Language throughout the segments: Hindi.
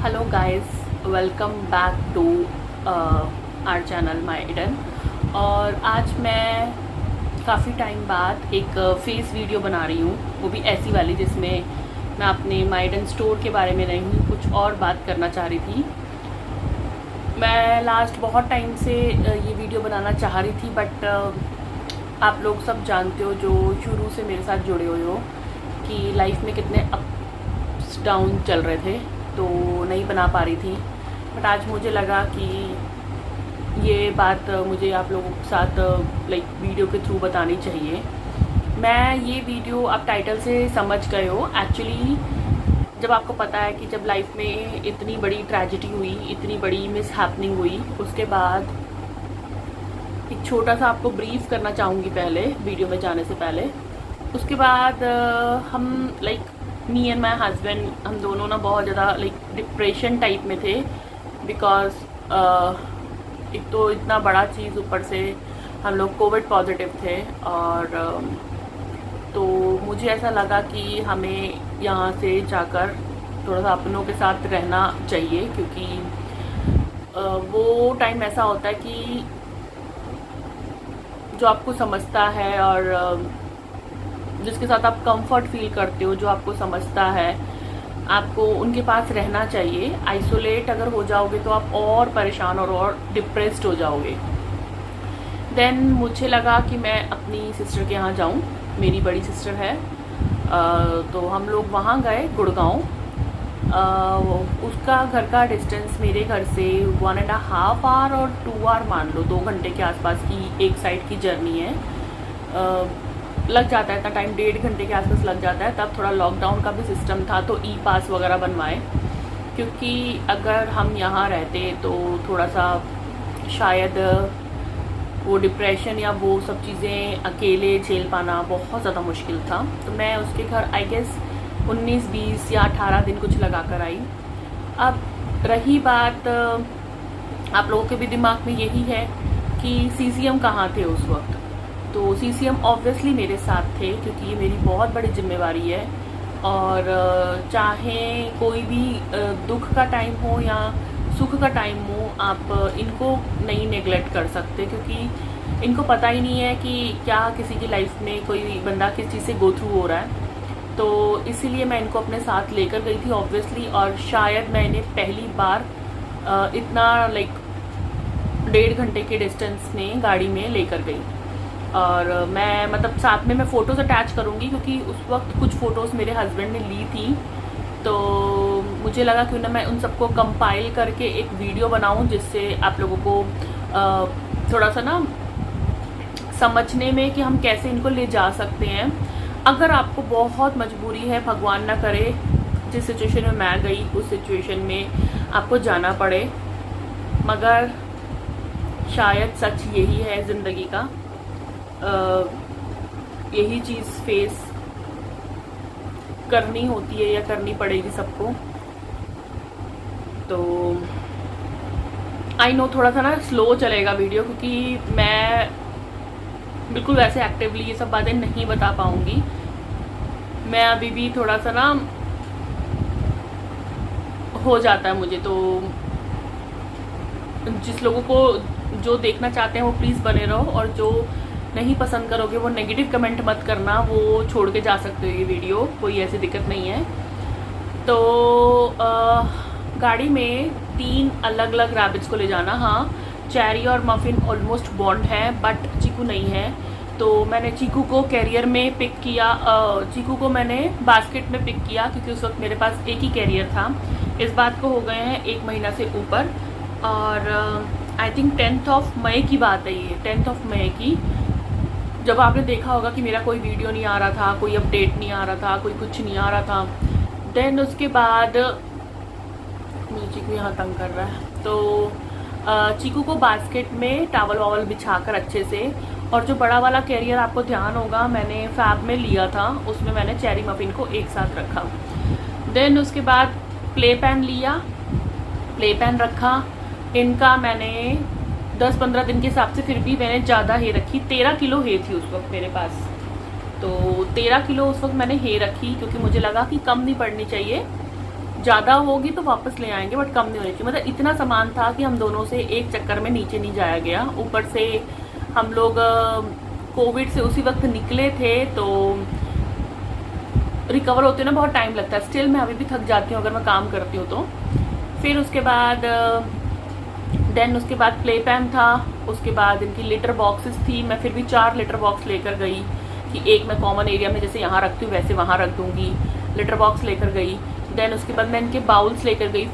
Hello guys, welcome back to our channel My Eden. और आज मैं काफ़ी टाइम बाद एक फेस वीडियो बना रही हूँ, वो भी ऐसी वाली जिसमें मैं अपने माय ईडन स्टोर के बारे में नहीं कुछ और बात करना चाह रही थी। मैं लास्ट बहुत टाइम से ये वीडियो बनाना चाह रही थी, बट आप लोग सब जानते हो जो शुरू से मेरे साथ जुड़े हुए हो कि लाइफ में कितने अप्स डाउन चल रहे थे, तो नहीं बना पा रही थी। बट आज मुझे लगा कि ये बात मुझे आप लोगों के साथ वीडियो के थ्रू बतानी चाहिए। मैं ये वीडियो आप टाइटल से समझ गए हो। एक्चुअली जब आपको पता है कि जब लाइफ में इतनी बड़ी ट्रेजेडी हुई, इतनी बड़ी मिस हैपनिंग हुई, उसके बाद एक छोटा सा आपको ब्रीफ करना चाहूँगी पहले वीडियो में जाने से पहले। उसके बाद हम मी एंड माई हस्बैंड, हम दोनों ना बहुत ज़्यादा डिप्रेशन टाइप में थे। बिकॉज एक तो इतना बड़ा चीज़, ऊपर से हम लोग कोविड पॉजिटिव थे। और तो मुझे ऐसा लगा कि हमें यहाँ से जाकर थोड़ा सा अपनों के साथ रहना चाहिए, क्योंकि वो टाइम ऐसा होता है कि जो आपको समझता है और जिसके साथ आप कंफर्ट फील करते हो, जो आपको समझता है, आपको उनके पास रहना चाहिए। आइसोलेट अगर हो जाओगे तो आप और परेशान और डिप्रेस्ड हो जाओगे। देन मुझे लगा कि मैं अपनी सिस्टर के यहाँ जाऊँ, मेरी बड़ी सिस्टर है। तो हम लोग वहाँ गए, गुड़गांव। उसका घर का डिस्टेंस मेरे घर से 1.5 आवर और 2 आवर मान लो, 2 घंटे के आसपास की एक साइड की जर्नी है। लग जाता है इतना टाइम, 1.5 घंटे के आसपास लग जाता है। तब थोड़ा लॉकडाउन का भी सिस्टम था, तो ई पास वगैरह बनवाए, क्योंकि अगर हम यहाँ रहते तो थोड़ा सा शायद वो डिप्रेशन या वो सब चीज़ें अकेले झेल पाना बहुत ज़्यादा मुश्किल था। तो मैं उसके घर आई गेस 19, 20 या 18 दिन कुछ लगा कर आई। अब रही बात, आप लोगों के भी दिमाग में यही है कि सीसीएम कहाँ थे उस वक्त। तो सीसीएम ऑब्वियसली मेरे साथ थे, क्योंकि ये मेरी बहुत बड़ी जिम्मेवारी है। और चाहे कोई भी दुख का टाइम हो या सुख का टाइम हो, आप इनको नहीं नेगलेक्ट कर सकते, क्योंकि इनको पता ही नहीं है कि क्या किसी की लाइफ में कोई बंदा किस चीज़ से गो थ्रू हो रहा है। तो इसीलिए मैं इनको अपने साथ लेकर गई थी ऑब्वियसली। और शायद मैं इन्हें पहली बार इतना 1.5 घंटे के डिस्टेंस में गाड़ी में लेकर गई। और मैं मतलब साथ में मैं फ़ोटोज़ अटैच करूँगी, क्योंकि उस वक्त कुछ फ़ोटोज़ मेरे हस्बैंड ने ली थी। तो मुझे लगा क्यों ना मैं उन सबको कंपाइल करके एक वीडियो बनाऊं, जिससे आप लोगों को थोड़ा सा ना समझने में कि हम कैसे इनको ले जा सकते हैं। अगर आपको बहुत मजबूरी है, भगवान ना करे जिस सिचुएशन में मैं गई उस सिचुएशन में आपको जाना पड़े, मगर शायद सच यही है ज़िंदगी का। यही चीज़ फेस करनी होती है या करनी पड़ेगी सबको। तो आई नो थोड़ा सा ना स्लो चलेगा वीडियो, क्योंकि मैं बिल्कुल वैसे एक्टिवली ये सब बातें नहीं बता पाऊंगी। मैं अभी भी थोड़ा सा ना हो जाता है मुझे। तो जिस लोगों को जो देखना चाहते हैं वो प्लीज़ बने रहो, और जो नहीं पसंद करोगे वो नेगेटिव कमेंट मत करना, वो छोड़ के जा सकते हो ये वीडियो, कोई ऐसी दिक्कत नहीं है। तो गाड़ी में 3 अलग अलग रैबिट्स को ले जाना। हाँ, चेरी और मफिन ऑलमोस्ट बॉन्ड है, बट चीकू नहीं है। तो मैंने चीकू को कैरियर में पिक किया, चीकू को मैंने बास्केट में पिक किया, क्योंकि उस वक्त मेरे पास एक ही कैरियर था। इस बात को हो गए हैं 1 महीना से ऊपर। और आई थिंक 10 मई की बात है ये, 10 मई की, जब आपने देखा होगा कि मेरा कोई वीडियो नहीं आ रहा था, कोई अपडेट नहीं आ रहा था, कोई कुछ नहीं आ रहा था। देन उसके बाद मुझे चीकू यहाँ तंग कर रहा है। तो चीकू को बास्केट में टावल वावल बिछाकर अच्छे से, और जो बड़ा वाला कैरियर आपको ध्यान होगा मैंने फैब में लिया था, उसमें मैंने चेरी मफिन को एक साथ रखा। देन उसके बाद प्ले पैन लिया, प्ले पैन रखा। इनका मैंने 10-15 दिन के हिसाब से फिर भी मैंने ज़्यादा हे रखी। 13 किलो हे थी उस वक्त मेरे पास। तो 13 किलो उस वक्त मैंने हे रखी, क्योंकि मुझे लगा कि कम नहीं पड़नी चाहिए, ज़्यादा होगी तो वापस ले आएंगे, बट कम नहीं होनी चाहिए। मतलब इतना सामान था कि हम दोनों से एक चक्कर में नीचे नहीं जाया गया। ऊपर से हम लोग कोविड से उसी वक्त निकले थे, तो रिकवर होते ना बहुत टाइम लगता है। स्टिल मैं अभी भी थक जाती हूँ अगर मैं काम करती हूँ तो। फिर उसके बाद प्ले पैन था, उसके बाद इनकी लिटर बॉक्सेस थी। मैं फिर भी 4 लिटर बॉक्स लेकर गई कि एक मैं कॉमन एरिया में जैसे यहाँ रखती हूँ वैसे वहाँ रख दूँगी। लिटर बॉक्स लेकर गई। देन उसके बाद मैं इनके बाउल्स लेकर गई,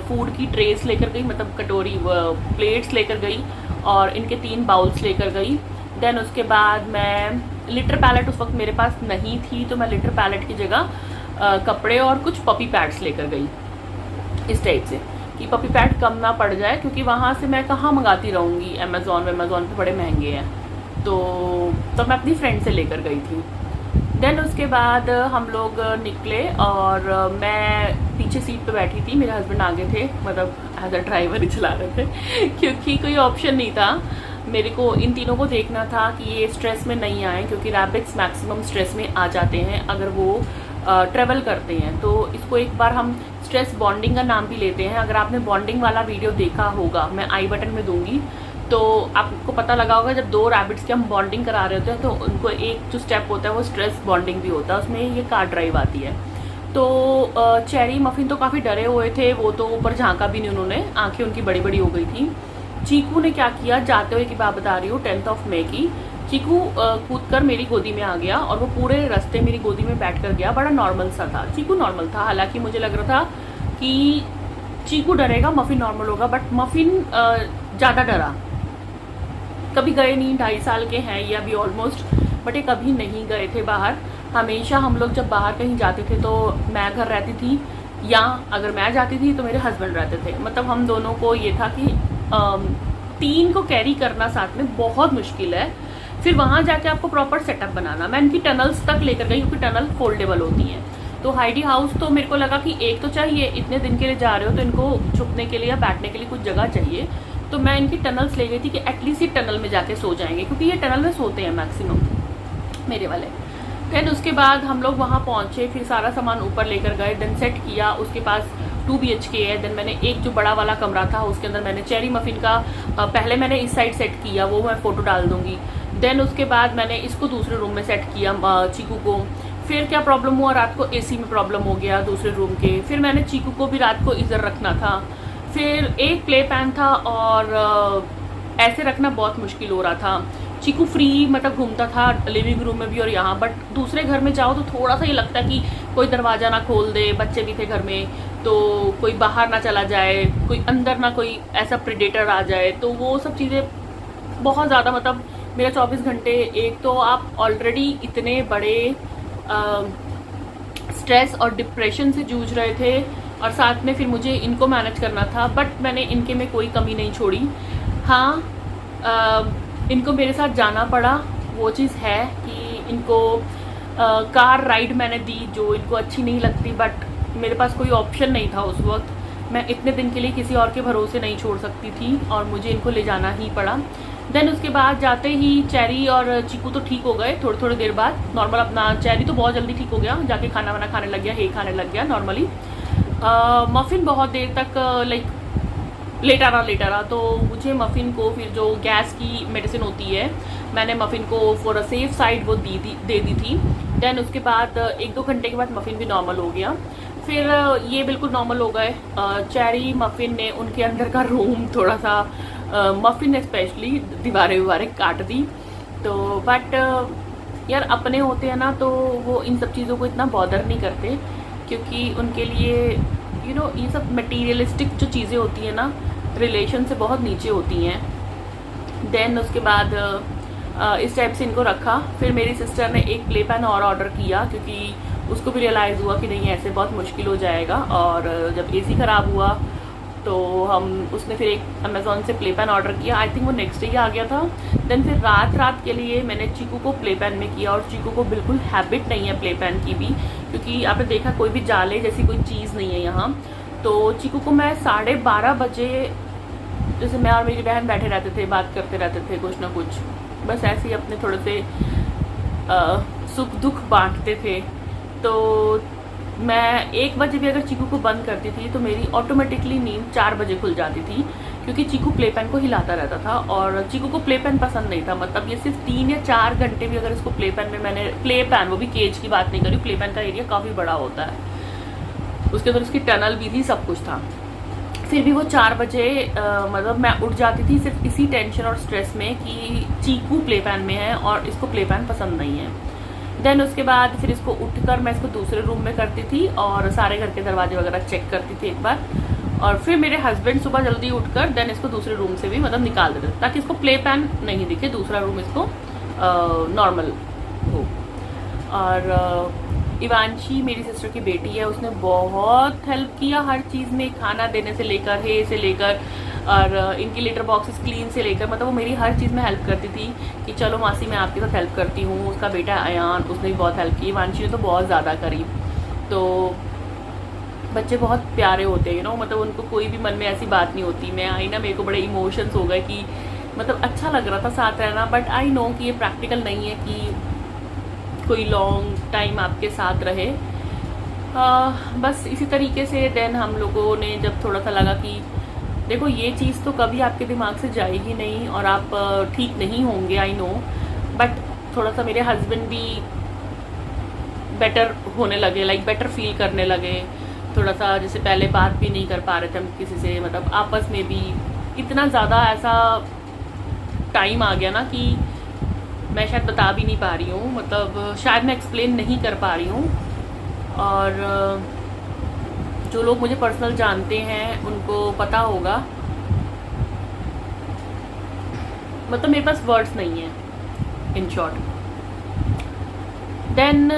फूड की ट्रेस लेकर गई, मतलब कटोरी प्लेट्स लेकर गई, और इनके 3 बाउल्स लेकर गई। देन उसके बाद मैं लिटर पैलेट उस वक्त मेरे पास नहीं थी, तो मैं लिटर पैलेट की जगह कपड़े और कुछ पपी पैड्स लेकर गई, इस टाइप से कि पपी पैड कम ना पड़ जाए, क्योंकि वहाँ से मैं कहाँ मंगाती रहूँगी, अमेज़ॉन पे बड़े महंगे हैं। तो मैं अपनी फ्रेंड से लेकर गई थी। देन उसके बाद हम लोग निकले और मैं पीछे सीट पे बैठी थी, मेरे हस्बैंड आगे थे, मतलब एज अ ड्राइवर ही चला रहे थे क्योंकि कोई ऑप्शन नहीं था। मेरे को इन तीनों को देखना था कि ये स्ट्रेस में नहीं आए, क्योंकि रैबिट्स मैक्सिमम स्ट्रेस में आ जाते हैं अगर वो ट्रेवल करते हैं। तो इसको एक बार हम स्ट्रेस बॉन्डिंग का नाम भी लेते हैं। अगर आपने बॉन्डिंग वाला वीडियो देखा होगा, मैं आई बटन में दूंगी, तो आपको पता लगा होगा जब 2 रैबिट्स की हम बॉन्डिंग करा रहे होते हैं तो उनको एक जो स्टेप होता है वो स्ट्रेस बॉन्डिंग भी होता है, उसमें ये कार ड्राइव आती है। तो चेरी मफिन तो काफ़ी डरे हुए थे, वो तो ऊपर झांका भी नहीं उन्होंने, आंखें उनकी बड़ी बड़ी हो गई थी। चीकू ने क्या किया, जाते हुए की बात बता रही हूँ, 10 मई की, चीकू कूद कर मेरी गोदी में आ गया और वो पूरे रास्ते मेरी गोदी में बैठ कर गया। बड़ा नॉर्मल सा था, चीकू नॉर्मल था। हालांकि मुझे लग रहा था कि चीकू डरेगा, मफिन नॉर्मल होगा, बट मफिन ज़्यादा डरा। कभी गए नहीं, 2.5 साल के हैं ये अभी ऑलमोस्ट, बट ये कभी नहीं गए थे बाहर। हमेशा हम लोग जब बाहर कहीं जाते थे तो मैं घर रहती थी, या अगर मैं जाती थी तो मेरे हस्बैंड रहते थे। मतलब हम दोनों को ये था कि 3 को कैरी करना साथ में बहुत मुश्किल है। फिर वहाँ जाके आपको प्रॉपर सेटअप बनाना। मैं इनकी टनल्स तक लेकर गई, क्योंकि टनल फोल्डेबल होती हैं। तो हाइडी हाउस तो मेरे को लगा कि एक तो चाहिए, इतने दिन के लिए जा रहे हो तो इनको छुपने के लिए या बैठने के लिए कुछ जगह चाहिए। तो मैं इनकी टनल्स ले गई थी कि एटलीस्ट ये टनल में जाके सो जाएंगे, क्योंकि ये टनल में सोते हैं मैक्सिमम मेरे वाले। देन उसके बाद हम लोग वहाँ पहुँचे, फिर सारा सामान ऊपर लेकर गए, देन सेट किया। उसके पास 2 BHK है। देन मैंने एक जो बड़ा वाला कमरा था उसके अंदर मैंने चेरी मफिन का पहले मैंने इस साइड सेट किया, वो मैं फोटो डाल दूंगी। देन उसके बाद मैंने इसको दूसरे रूम में सेट किया, चीकू को। फिर क्या प्रॉब्लम हुआ, रात को AC में प्रॉब्लम हो गया दूसरे रूम के। फिर मैंने चीकू को भी रात को इधर रखना था। फिर एक प्ले पैन था और ऐसे रखना बहुत मुश्किल हो रहा था। चीकू फ्री मतलब घूमता था लिविंग रूम में भी और यहाँ, बट दूसरे घर में जाओ तो थोड़ा सा ये लगता है कि कोई दरवाज़ा ना खोल दे, बच्चे भी थे घर में, तो कोई बाहर ना चला जाए, कोई अंदर ना कोई ऐसा प्रेडेटर आ जाए। तो वो सब चीज़ें बहुत ज़्यादा, मतलब मेरा 24 घंटे, एक तो आप ऑलरेडी इतने बड़े स्ट्रेस और डिप्रेशन से जूझ रहे थे, और साथ में फिर मुझे इनको मैनेज करना था। बट मैंने इनके में कोई कमी नहीं छोड़ी। हाँ, इनको मेरे साथ जाना पड़ा। वो चीज़ है कि इनको कार राइड मैंने दी जो इनको अच्छी नहीं लगती, बट मेरे पास कोई ऑप्शन नहीं था उस वक्त। मैं इतने दिन के लिए किसी और के भरोसे नहीं छोड़ सकती थी और मुझे इनको ले जाना ही पड़ा। देन उसके बाद जाते ही चेरी और चीकू तो ठीक हो गए थोड़ी देर बाद नॉर्मल। अपना चेरी तो बहुत जल्दी ठीक हो गया, जाके खाना वाना खाने लग गया, हे खाने लग गया नॉर्मली। मफ़िन बहुत देर तक लाइक लेटा रहा। तो मुझे मफ़िन को फिर जो गैस की मेडिसिन होती है, मैंने मफ़िन को फॉर अ सेफ साइड वो दे दी थी। देन उसके बाद 1-2 घंटे के बाद मफ़िन भी नॉर्मल हो गया। फिर ये बिल्कुल नॉर्मल हो गए। चेरी मफ़िन ने उनके अंदर का रूम थोड़ा सा, मफ़िन ने स्पेशली दीवारें काट दी। तो बट यार अपने होते हैं ना, तो वो इन सब चीज़ों को इतना बॉदर नहीं करते, क्योंकि उनके लिए ये सब मटीरियलिस्टिक जो चीज़ें होती हैं ना, रिलेशन से बहुत नीचे होती हैं। देन उसके बाद इस टाइप से इनको रखा। फिर मेरी सिस्टर ने एक प्ले पैन और ऑर्डर किया, क्योंकि उसको भी रियलाइज़ हुआ कि नहीं ऐसे बहुत मुश्किल हो जाएगा। और जब AC ख़राब हुआ तो उसने फिर एक अमेज़ॉन से प्ले पैन ऑर्डर किया। आई थिंक वो नेक्स्ट डे आ गया था। देन फिर रात के लिए मैंने चीकू को प्ले पैन में किया, और चीकू को बिल्कुल हैबिट नहीं है प्ले पैन की भी, क्योंकि आपने देखा कोई भी जाले जैसी कोई चीज़ नहीं है यहाँ। तो चीकू को मैं 12:30 बजे, जैसे मैं और मेरी बहन बैठे रहते थे, बात करते रहते थे कुछ ना कुछ, बस ऐसे ही अपने थोड़े से सुख दुख बांटते थे। तो मैं 1 बजे भी अगर चीकू को बंद करती थी तो मेरी ऑटोमेटिकली नींद 4 बजे खुल जाती थी, क्योंकि चीकू प्ले पेन को हिलाता रहता था और चीकू को प्ले पेन पसंद नहीं था। मतलब ये सिर्फ 3 या 4 घंटे भी अगर इसको प्ले पेन में मैंने, प्ले पेन वो भी केज की बात नहीं करी, प्ले पेन का एरिया काफ़ी बड़ा होता है, उसके अंदर उसकी टनल भी थी, सब कुछ था, फिर भी वो 4 बजे मतलब मैं उठ जाती थी सिर्फ इसी टेंशन और स्ट्रेस में कि चीकू प्ले पैन में है और इसको प्ले पैन पसंद नहीं है। देन उसके बाद फिर इसको उठकर मैं इसको दूसरे रूम में करती थी और सारे घर के दरवाजे वगैरह चेक करती थी एक बार, और फिर मेरे हस्बैंड सुबह जल्दी उठकर देन इसको दूसरे रूम से भी मतलब निकाल देते थे ताकि इसको प्ले पैन नहीं दिखे, दूसरा रूम इसको नॉर्मल हो। और इवांशी मेरी सिस्टर की बेटी है, उसने बहुत हेल्प किया हर चीज़ में, खाना देने से लेकर, हे से लेकर, और इनकी लेटर बॉक्सेस क्लीन से लेकर, मतलब वो मेरी हर चीज़ में हेल्प करती थी कि चलो मासी मैं आपके साथ हेल्प करती हूँ। उसका बेटा अयान, उसने भी बहुत हेल्प की, इवांशी ने तो बहुत ज़्यादा करी। तो बच्चे बहुत प्यारे होते हैं मतलब उनको कोई भी मन में ऐसी बात नहीं होती। मैं आई ना, मेरे को बड़े इमोशंस हो गए कि मतलब अच्छा लग रहा था साथ रहना, बट आई नो कि ये प्रैक्टिकल नहीं है कि कोई लॉन्ग टाइम आपके साथ रहे। बस इसी तरीके से देन हम लोगों ने जब थोड़ा सा लगा कि देखो ये चीज़ तो कभी आपके दिमाग से जाएगी नहीं और आप ठीक नहीं होंगे, आई नो, बट थोड़ा सा मेरे हस्बैंड भी बेटर होने लगे, लाइक बेटर फील करने लगे। थोड़ा सा जैसे पहले बात भी नहीं कर पा रहे थे हम किसी से, मतलब आपस में भी इतना ज़्यादा ऐसा टाइम आ गया ना कि मैं शायद बता भी नहीं पा रही हूँ, मतलब शायद मैं एक्सप्लेन नहीं कर पा रही हूँ। और जो लोग मुझे पर्सनल जानते हैं उनको पता होगा, मतलब मेरे पास वर्ड्स नहीं है इन शॉर्ट। देन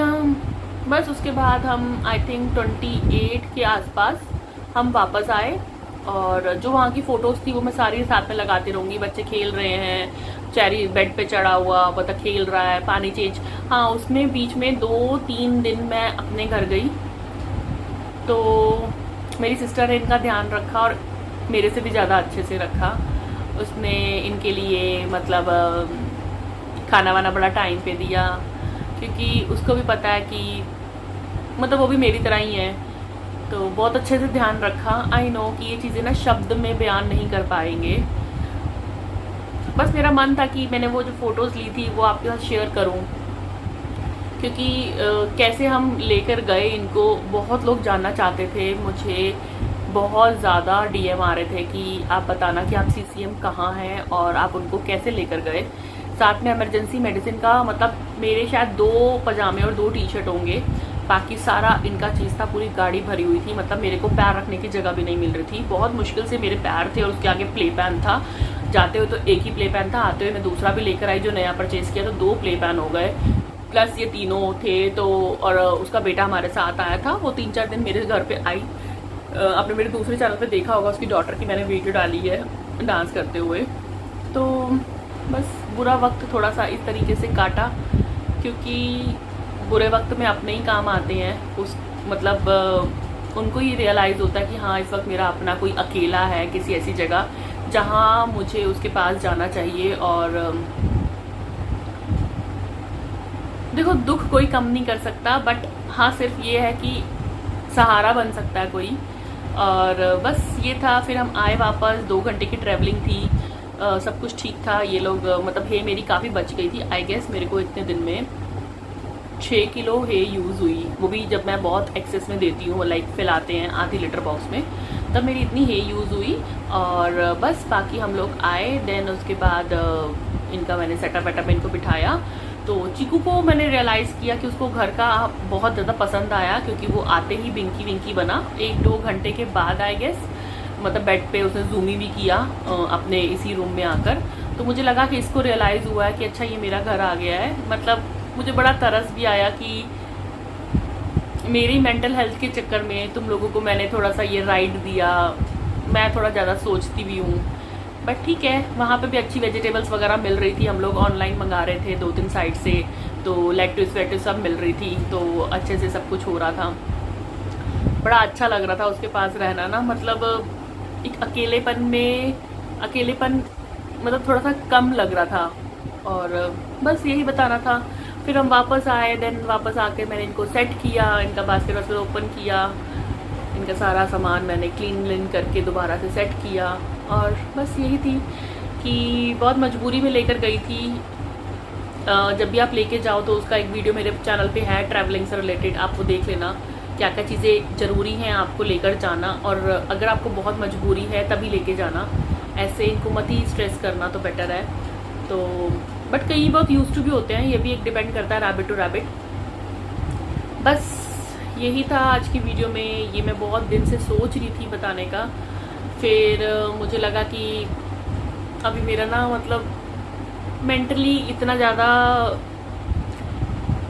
बस उसके बाद हम आई थिंक 28 के आसपास हम वापस आए, और जो वहाँ की फ़ोटोज़ थी वो मैं सारी साथ में लगाती रहूँगी। बच्चे खेल रहे हैं, चेरी बेड पे चढ़ा हुआ बता खेल रहा है, पानी चेंज, हाँ उसमें बीच में 2-3 दिन मैं अपने घर गई तो मेरी सिस्टर ने इनका ध्यान रखा और मेरे से भी ज़्यादा अच्छे से रखा। उसने इनके लिए मतलब खाना वाना बड़ा टाइम पे दिया, क्योंकि उसको भी पता है कि मतलब वो भी मेरी तरह ही है, तो बहुत अच्छे से ध्यान रखा। आई नो कि ये चीज़ें ना शब्द में बयान नहीं कर पाएंगे, बस मेरा मन था कि मैंने वो जो फ़ोटोज़ ली थी वो आपके साथ शेयर करूं, क्योंकि कैसे हम लेकर गए इनको बहुत लोग जानना चाहते थे। मुझे बहुत ज़्यादा डीएम आ रहे थे कि आप बताना कि आप सीसीएम कहाँ हैं और आप उनको कैसे लेकर गए। साथ में इमरजेंसी मेडिसिन का, मतलब मेरे शायद 2 पजामे और 2 टी-शर्ट होंगे, बाकी सारा इनका चीज़ था, पूरी गाड़ी भरी हुई थी। मतलब मेरे को पैर रखने की जगह भी नहीं मिल रही थी, बहुत मुश्किल से मेरे पैर थे और उसके आगे प्ले पैन था। जाते हुए तो एक ही प्ले पैन था, आते हुए मैं दूसरा भी लेकर आई जो नया परचेज़ किया, तो 2 प्ले पैन हो गए, प्लस ये तीनों थे। तो और उसका बेटा हमारे साथ आया था, वो 3-4 दिन मेरे घर पे आई। आपने मेरे दूसरे चैनल पे देखा होगा, उसकी डॉटर की मैंने वीडियो डाली है डांस करते हुए। तो बस बुरा वक्त थोड़ा सा इस तरीके से काटा, क्योंकि बुरे वक्त में अपने ही काम आते हैं। उस मतलब उनको ही रियलाइज़ होता है कि हाँ इस वक्त मेरा अपना कोई अकेला है किसी ऐसी जगह जहाँ मुझे उसके पास जाना चाहिए। और देखो दुख कोई कम नहीं कर सकता, बट हाँ सिर्फ ये है कि सहारा बन सकता है कोई। और बस ये था, फिर हम आए वापस, 2 घंटे की ट्रैवलिंग थी, सब कुछ ठीक था। ये लोग मतलब हे मेरी काफ़ी बच गई थी, आई गेस मेरे को इतने दिन में 6 किलो हे यूज़ हुई, वो भी जब मैं बहुत एक्सेस में देती हूँ, लाइक फैलाते हैं आधी लीटर बॉक्स में, तब मेरी इतनी हे यूज़ हुई। और बस बाकी हम लोग आए, देन उसके बाद इनका मैंने सेटअप वेटअप इनको बिठाया। तो चीकू को मैंने रियलाइज़ किया कि उसको घर का बहुत ज़्यादा पसंद आया, क्योंकि वो आते ही विंकी विंकी बना 1-2 घंटे के बाद आई गेस, मतलब बेड पे उसने जूमी भी किया अपने इसी रूम में आकर। तो मुझे लगा कि इसको रियलाइज़ हुआ है कि अच्छा ये मेरा घर आ गया है। मतलब मुझे बड़ा तरस भी आया कि मेरी मेंटल हेल्थ के चक्कर में तुम लोगों को मैंने थोड़ा सा ये राइड दिया, मैं थोड़ा ज़्यादा सोचती भी हूँ, बट ठीक है। वहाँ पे भी अच्छी वेजिटेबल्स वगैरह मिल रही थी, हम लोग ऑनलाइन मंगा रहे थे 2-3 साइट से, तो लेट्यूस वेट्यूस सब मिल रही थी, तो अच्छे से सब कुछ हो रहा था। बड़ा अच्छा लग रहा था उसके पास रहना ना, मतलब एक अकेलेपन मतलब थोड़ा सा कम लग रहा था। और बस यही बताना था। फिर हम वापस आए, देन वापस आके मैंने इनको सेट किया, इनका बास्केट वास्केट ओपन किया, इनका सारा सामान मैंने क्लीन करके दोबारा से सेट किया। और बस यही थी कि बहुत मजबूरी में लेकर गई थी। जब भी आप लेके जाओ तो उसका एक वीडियो मेरे चैनल पे है ट्रैवलिंग से रिलेटेड, आप वो देख लेना क्या क्या चीज़ें ज़रूरी हैं आपको लेकर जाना, और अगर आपको बहुत मजबूरी है तभी लेके जाना, ऐसे इनको मत ही स्ट्रेस करना तो बेटर है। तो बट कई बहुत यूज टू भी होते हैं, ये भी एक डिपेंड करता है रैबिट टू रैबिट। बस यही था आज की वीडियो में, ये मैं बहुत दिन से सोच रही थी बताने का, फिर मुझे लगा कि अभी मेरा ना मतलब मेंटली इतना ज़्यादा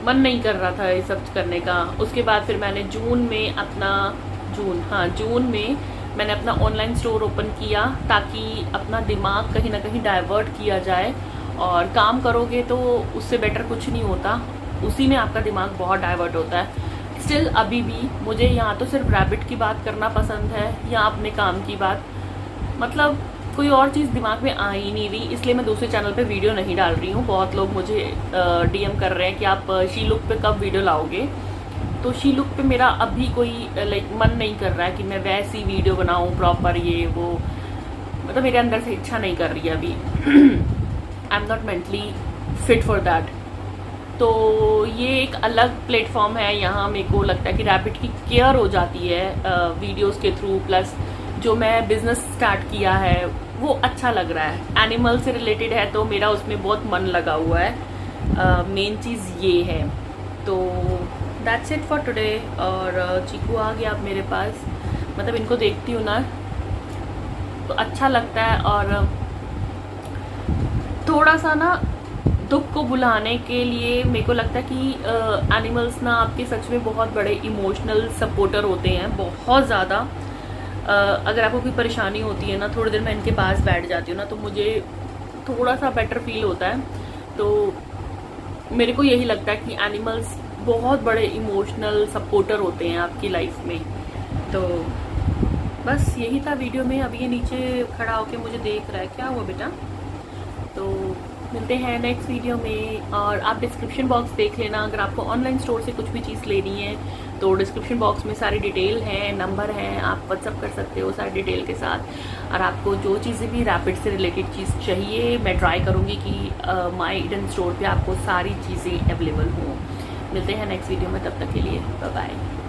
मन नहीं कर रहा था ये सब करने का। उसके बाद फिर मैंने जून में मैंने अपना ऑनलाइन स्टोर ओपन किया ताकि अपना दिमाग कहीं ना कहीं डाइवर्ट किया जाए, और काम करोगे तो उससे बेटर कुछ नहीं होता, उसी में आपका दिमाग बहुत डाइवर्ट होता है। स्टिल अभी भी मुझे यहाँ तो सिर्फ रैबिट की बात करना पसंद है या अपने काम की बात, मतलब कोई और चीज़ दिमाग में आ ही नहीं रही, इसलिए मैं दूसरे चैनल पे वीडियो नहीं डाल रही हूँ। बहुत लोग मुझे डीएम कर रहे हैं कि आप शी लुक पे कब वीडियो लाओगे, तो शी लुक पे मेरा अभी कोई मन नहीं कर रहा है कि मैं वैसी वीडियो बनाऊँ प्रॉपर ये वो, मतलब मेरे अंदर से इच्छा नहीं कर रही है अभी। I am not mentally fit for that. तो ये एक अलग प्लेटफॉर्म है, यहाँ मेरे को लगता है कि रैबिट की केयर हो जाती है वीडियोस के थ्रू, प्लस जो मैं बिज़नेस स्टार्ट किया है वो अच्छा लग रहा है, एनिमल से रिलेटेड है तो मेरा उसमें बहुत मन लगा हुआ है। मेन चीज़ ये है। तो दैट्स इट फॉर टुडे। और चीकू आ गया अब मेरे पास, मतलब इनको देखती हूँ ना तो अच्छा लगता है, और थोड़ा सा ना दुख को भुलाने के लिए मेरे को लगता है कि एनिमल्स ना आपके सच में बहुत बड़े इमोशनल सपोर्टर होते हैं, बहुत ज़्यादा। अगर आपको कोई परेशानी होती है ना, थोड़ी देर मैं इनके पास बैठ जाती हूँ ना तो मुझे थोड़ा सा बेटर फील होता है। तो मेरे को यही लगता है कि एनिमल्स बहुत बड़े इमोशनल सपोर्टर होते हैं आपकी लाइफ में। तो बस यही था वीडियो में। अभी ये नीचे खड़ा होके मुझे देख रहा है, क्या हुआ बेटा? तो मिलते हैं नेक्स्ट वीडियो में। और आप डिस्क्रिप्शन बॉक्स देख लेना, अगर आपको ऑनलाइन स्टोर से कुछ भी चीज़ लेनी है तो डिस्क्रिप्शन बॉक्स में सारी डिटेल है, नंबर है, आप व्हाट्सअप कर सकते हो सारी डिटेल के साथ। और आपको जो चीज़ें भी रैपिड से रिलेटेड चीज़ चाहिए, मैं ट्राई करूँगी कि माई ईडन स्टोर पे आपको सारी चीज़ें अवेलेबल हों। मिलते हैं नेक्स्ट वीडियो में, तब तक के लिए बाय बाय।